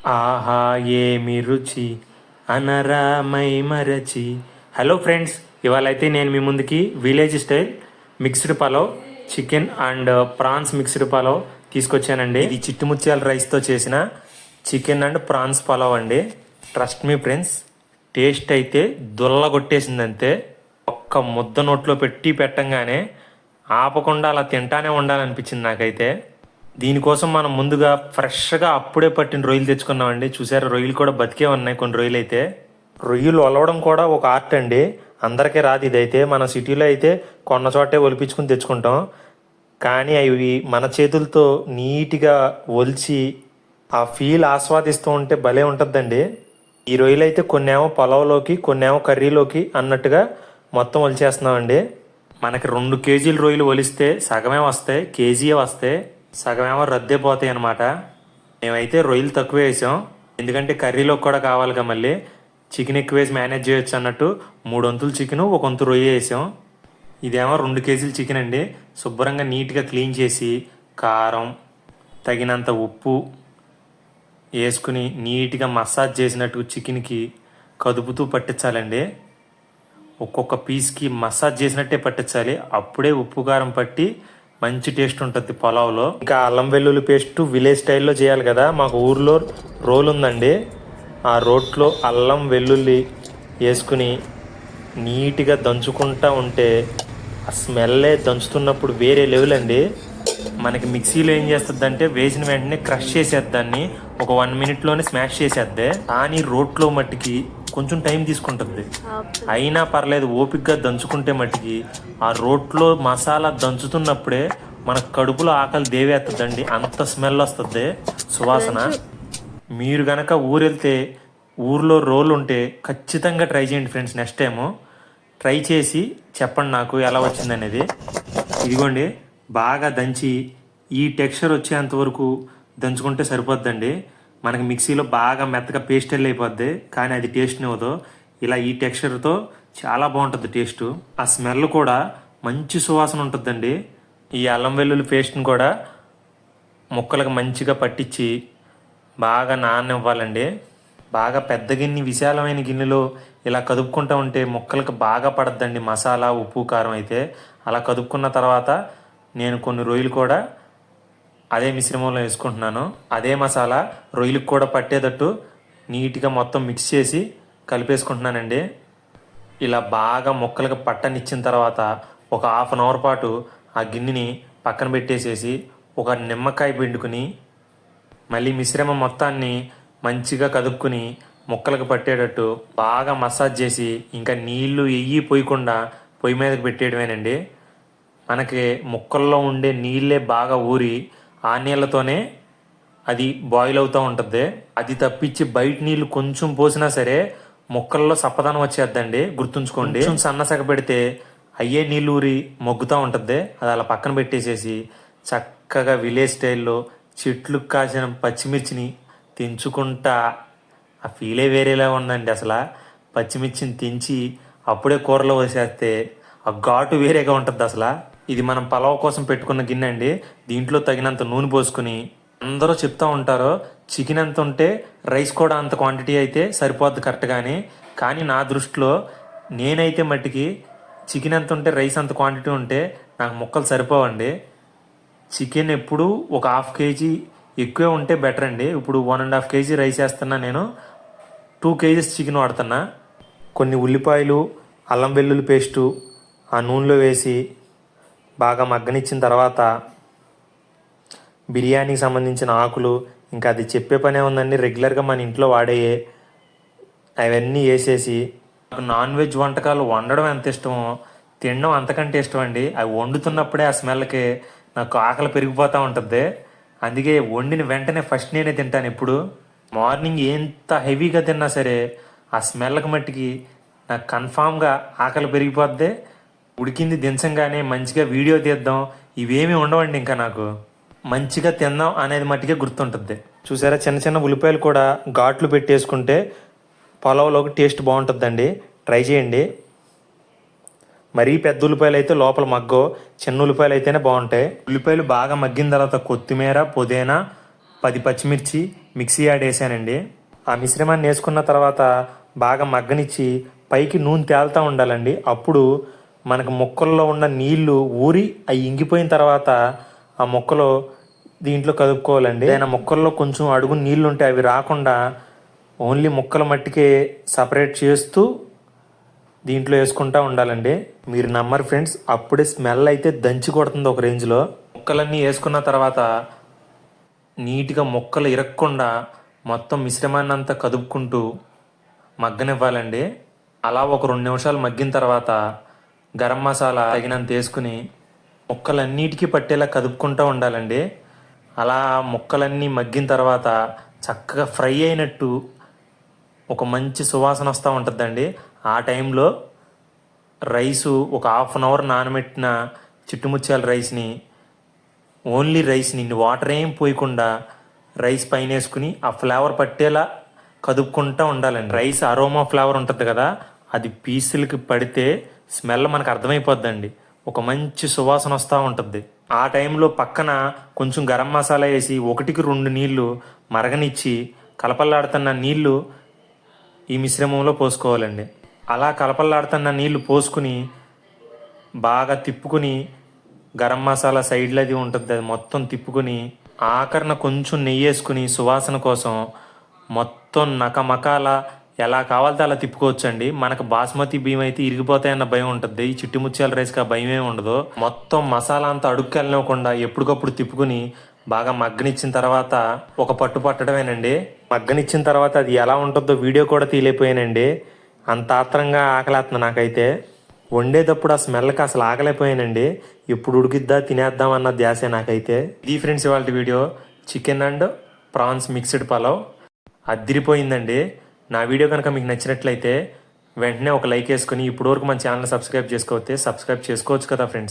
ఆహా ఏమి రుచి అనరామై మరచి. హలో ఫ్రెండ్స్, ఇవాళ అయితే నేను మీ ముందుకి village style mixed pulao, chicken and prawns mixed pulao తీసుకొచ్చానండి. ఇది చిట్టుముత్యాల రైస్తో చేసిన చికెన్ అండ్ ప్రాన్స్ పలావ్ అండి. ట్రస్ట్ మీ ఫ్రెండ్స్, టేస్ట్ అయితే దుల్లగొట్టేసిందంతే. ఒక్క ముద్ద నోట్లో పెట్టి పెట్టంగానే ఆపకుండా అలా తింటానే ఉండాలనిపించింది నాకైతే. దీనికోసం మనం ముందుగా ఫ్రెష్గా అప్పుడే పట్టిన రొయ్యలు తెచ్చుకున్నామండి. చూసారు, రొయ్యలు కూడా బతికే ఉన్నాయి కొన్ని రొయ్యలు అయితే. రొయ్యలు ఒలవడం కూడా ఒక ఆర్ట్ అండి, అందరికీ రాదు ఇదైతే. మన సిటీలో అయితే కొన్న చోటే ఒలిపించుకుని తెచ్చుకుంటాం, కానీ అవి మన చేతులతో నీట్గా ఒలిచి ఆ ఫీల్ ఆస్వాదిస్తూ ఉంటే భలే ఉంటుందండి. ఈ రొయ్యలు అయితే కొన్నేమో పొలంలోకి కొన్నేమో కర్రీలోకి అన్నట్టుగా మొత్తం ఒలిచేస్తున్నామండి. మనకి 2 కేజీల రొయ్యలు ఒలిస్తే సగమే వస్తాయి, కేజీయే వస్తాయి, సగమేమో రద్దే అనమాట. మేమైతే రొయ్యలు తక్కువ వేసాం, ఎందుకంటే కర్రీలోకి కూడా కావాలిగా, మళ్ళీ చికెన్ ఎక్కువ వేసి మేనేజ్ చేయొచ్చు అన్నట్టు 3 వంతులు చికెను 1 వంతు రొయ్య వేసాం. ఇదేమో 2 కేజీల చికెన్ అండి. శుభ్రంగా నీట్గా క్లీన్ చేసి కారం తగినంత ఉప్పు వేసుకుని నీట్గా మసాజ్ చేసినట్టు చికెన్కి కదుపుతూ పట్టించాలండి. ఒక్కొక్క పీస్కి మసాజ్ చేసినట్టే పట్టించాలి, అప్పుడే ఉప్పు కారం పట్టి మంచి టేస్ట్ ఉంటుంది పొలావ్లో. ఇంకా అల్లం వెల్లుల్లి పేస్ట్ విలేజ్ స్టైల్లో చేయాలి కదా. మాకు ఊర్లో రోల్ ఉందండి, ఆ రోట్లో అల్లం వెల్లుల్లి వేసుకుని నీట్గా దంచుకుంటూ ఉంటే ఆ స్మెల్లే దంచుతున్నప్పుడు వేరే లెవెల్ అండి. మనకి మిక్సీలో ఏం చేస్తుంది అంటే వేసిన వెంటనే క్రష్ చేసేద్దాన్ని, ఒక 1 మినిట్లోనే స్మాష్ చేసేద్దే. కానీ రోట్లో మట్టికి కొంచెం టైం తీసుకుంటుంది, అయినా పర్లేదు ఓపిక్గా దంచుకుంటే మట్టికి ఆ రోట్లో మసాలా దంచుతున్నప్పుడే మన కడుపులో ఆకలి దేవేస్తుందండి, అంత స్మెల్ వస్తుంది, సువాసన. మీరు గనక ఊరెళ్తే ఊర్లో రోల్ ఉంటే ఖచ్చితంగా ట్రై చేయండి ఫ్రెండ్స్. నెక్స్ట్ టైము ట్రై చేసి చెప్పండి నాకు ఎలా వచ్చిందనేది. ఇదిగోండి, బాగా దంచి ఈ టెక్స్చర్ వచ్చేంత వరకు దంచుకుంటే సరిపోద్దండి. మనకి మిక్సీలో బాగా మెత్తగా పేస్ట్ అయిపోద్ది, కానీ అది టేస్ట్ని ఇవ్వదు. ఇలా ఈ టెక్స్చర్తో చాలా బాగుంటుంది టేస్ట్. ఆ స్మెల్ కూడా మంచి సువాసన ఉంటుందండి. ఈ అల్లం వెల్లుల్లి పేస్ట్ని కూడా ముక్కలకు మంచిగా పట్టించి బాగా నాననివ్వాలండి. బాగా పెద్ద గిన్నె, విశాలమైన గిన్నెలో ఇలా కదుపుకుంటూ ఉంటే ముక్కలకు బాగా పడద్దండి మసాలా, ఉప్పు, కారం అయితే. అలా కదుపుకున్న తర్వాత నేను కొన్ని రొయ్యలు కూడా అదే మిశ్రమంలో వేసుకుంటున్నాను. అదే మసాలా రొయ్యలకు కూడా పట్టేటట్టు నీట్గా మొత్తం మిక్స్ చేసి కలిపేసుకుంటున్నానండి. ఇలా బాగా ముక్కలకు పట్టనిచ్చిన తర్వాత ఒక 1/2 అవర్ పాటు ఆ గిన్నెని పక్కన పెట్టేసేసి ఒక నిమ్మకాయ పిండుకుని మళ్ళీ మిశ్రమం మొత్తాన్ని మంచిగా కదుపుకుని ముక్కలకు పట్టేటట్టు బాగా మసాజ్ చేసి ఇంకా నీళ్లు పోయకుండా పొయ్యి మీదకి పెట్టేయడమేనండి. మనకి ముక్కల్లో ఉండే నీళ్ళే బాగా ఊరి ఆ నీళ్ళతోనే అది బాయిల్ అవుతూ ఉంటుంది. అది తప్పించి బయట నీళ్ళు కొంచెం పోసినా సరే ముక్కల్లో సప్పదనం వచ్చేద్దండి, గుర్తుంచుకోండి. కొంచెం సన్నసగ పెడితే అయ్యే నీళ్ళు ఊరి మొగ్గుతూ ఉంటుంది. అది అలా పక్కన పెట్టేసేసి చక్కగా విలేజ్ స్టైల్లో చెట్లు కాసిన పచ్చిమిర్చిని తెంచుకుంటా, ఆ ఫీలే వేరేలా ఉందండి అసలు. పచ్చిమిర్చిని తెంచి అప్పుడే కూరలో వేసేస్తే ఆ ఘాటు వేరేగా ఉంటుంది అసలు. ఇది మనం పలావ్ కోసం పెట్టుకున్న గిన్నె అండి. దీంట్లో తగినంత నూనె పోసుకుని, అందరూ చెప్తూ ఉంటారు చికెన్ ఎంత ఉంటే రైస్ కూడా అంత క్వాంటిటీ అయితే సరిపోద్ది కరెక్ట్గాని, కానీ నా దృష్టిలో నేనైతే మట్టికి చికెన్ ఎంత ఉంటే రైస్ అంత క్వాంటిటీ ఉంటే నాకు ముక్కలు సరిపోవండి. చికెన్ ఎప్పుడు ఒక 1/2 కేజీ ఎక్కువే ఉంటే బెటర్ అండి. ఇప్పుడు 1.5 కేజీ రైస్ వేస్తున్నా, నేను 2 కేజీస్ చికెన్ వాడుతున్నా. కొన్ని ఉల్లిపాయలు, అల్లం వెల్లుల్లి పేస్టు ఆ నూనెలో వేసి బాగా మగ్గనిచ్చిన తర్వాత బిర్యానీకి సంబంధించిన ఆకులు, ఇంకా అది చెప్పే పనే ఉందండి, రెగ్యులర్గా మన ఇంట్లో వాడేయే అవన్నీ వేసేసి. నాకు నాన్ వెజ్ వంటకాలు వండడం ఎంత ఇష్టమో తినడం అంతకంటే ఇష్టం అండి. అవి వండుతున్నప్పుడే ఆ స్మెల్కి నాకు ఆకలి పెరిగిపోతూ ఉంటుంది. అందుకే వండిన వెంటనే ఫస్ట్ నేనే తింటాను ఎప్పుడు. మార్నింగ్ ఎంత హెవీగా తిన్నా సరే ఆ స్మెల్కి మట్టికి నాకు కన్ఫామ్గా ఆకలి పెరిగిపోద్ది. ఉడికింది దించంగానే మంచిగా వీడియో తీద్దాం ఇవేమీ ఉండవండి, ఇంకా నాకు మంచిగా తిందాం అనేది మట్టిగా గుర్తుంటుంది. చూసారా, చిన్న చిన్న ఉల్లిపాయలు కూడా ఘాట్లు పెట్టేసుకుంటే పొలంలోకి టేస్ట్ బాగుంటుందండి. ట్రై చేయండి. మరీ పెద్ద ఉల్లిపాయలు అయితే లోపల మగ్గో, చిన్న ఉల్లిపాయలు అయితేనే బాగుంటాయి. ఉల్లిపాయలు బాగా మగ్గిన తర్వాత కొత్తిమీర, పుదీనా, 10 పచ్చిమిర్చి మిక్సీ యాడ్ వేసానండి. ఆ మిశ్రమాన్ని వేసుకున్న తర్వాత బాగా మగ్గనిచ్చి పైకి నూనె తేలుతూ ఉండాలండి. అప్పుడు మనకు ముక్కల్లో ఉన్న నీళ్లు ఊరి అవి ఇంగిపోయిన తర్వాత ఆ ముక్కలు దీంట్లో కలుపుకోవాలండి. ఆయన ముక్కల్లో కొంచెం అడుగు నీళ్లు ఉంటే అవి రాకుండా ఓన్లీ ముక్కల మట్టికే సపరేట్ చేస్తూ దీంట్లో వేసుకుంటూ ఉండాలండి. మీరు నమ్మరు ఫ్రెండ్స్, అప్పుడే స్మెల్ అయితే దంచి కొడుతుంది ఒక రేంజ్లో. ముక్కలన్నీ వేసుకున్న తర్వాత నీట్గా ముక్కలు ఇరక్కుండా మొత్తం మిశ్రమాన్ని అంతా కదుపుకుంటూ మగ్గనివ్వాలండి. అలా ఒక 2 నిమిషాలు మగ్గిన తర్వాత గరం మసాలా తగినంత వేసుకుని ముక్కలన్నిటికీ పట్టేలా కదుపుకుంటూ ఉండాలండి. అలా ముక్కలన్నీ మగ్గిన తర్వాత చక్కగా ఫ్రై అయినట్టు ఒక మంచి సువాసన వస్తూ ఉంటుందండి. ఆ టైంలో రైసు ఒక 1/2 అవర్ నానబెట్టిన చిట్టుముత్యాల రైస్ని, ఓన్లీ రైస్ని వాటర్ ఏం పోయకుండా రైస్ పైన వేసుకుని ఆ ఫ్లేవర్ పట్టేలా కదుపుకుంటూ ఉండాలండి. రైస్ అరోమా ఫ్లేవర్ ఉంటుంది కదా, అది పీసులకి పడితే స్మెల్ మనకు అర్థమైపోద్దండి. ఒక మంచి సువాసన వస్తూ ఉంటుంది. ఆ టైంలో పక్కన కొంచెం గరం మసాలా వేసి 1-2 నీళ్లు మరగనిచ్చి కలపల్లాడుతున్న నీళ్లు ఈ మిశ్రమంలో పోసుకోవాలండి. అలా కలపల్లాడుతున్న నీళ్లు పోసుకుని బాగా తిప్పుకుని గరం మసాలా సైడ్లో అది ఉంటుంది, అది మొత్తం తిప్పుకుని ఆఖరణ కొంచెం నెయ్యి వేసుకుని సువాసన కోసం మొత్తం నకమకాల ఎలా కావాలితే అలా తిప్పుకోవచ్చండి. మనకు బాస్మతి బియ్యం అయితే ఇరిగిపోతాయన్న భయం ఉంటుంది. ఈ చిట్టుముత్యాల రైస్కి ఆ భయం ఏమి ఉండదు. మొత్తం మసాలా అంతా అడుక్కి వెళ్ళనివ్వకుండా ఎప్పటికప్పుడు తిప్పుకుని బాగా మగ్గనిచ్చిన తర్వాత ఒక పట్టు పట్టడమేనండి. మగ్గనిచ్చిన తర్వాత అది ఎలా ఉంటుందో వీడియో కూడా తీయలేకపోయానండి. అంత ఆత్రంగా ఆకలేస్తుంది నాకైతే. వండేటప్పుడు ఆ స్మెల్కి అసలు ఆగలేకపోయానండి. ఎప్పుడు ఉడికిద్దా తినేద్దామన్న ధ్యాసే నాకైతే. ఇది ఫ్రెండ్స్ ఇవాళ video. Chicken and prawns mixed pulao అదిరిపోయిందండి. నా వీడియో కనుక మీకు నచ్చినట్లయితే వెంటనే ఒక లైక్ వేసుకొని ఇప్పటివరకు మన ఛానల్ సబ్స్క్రైబ్ చేసుకోవచ్చు కదా ఫ్రెండ్స్.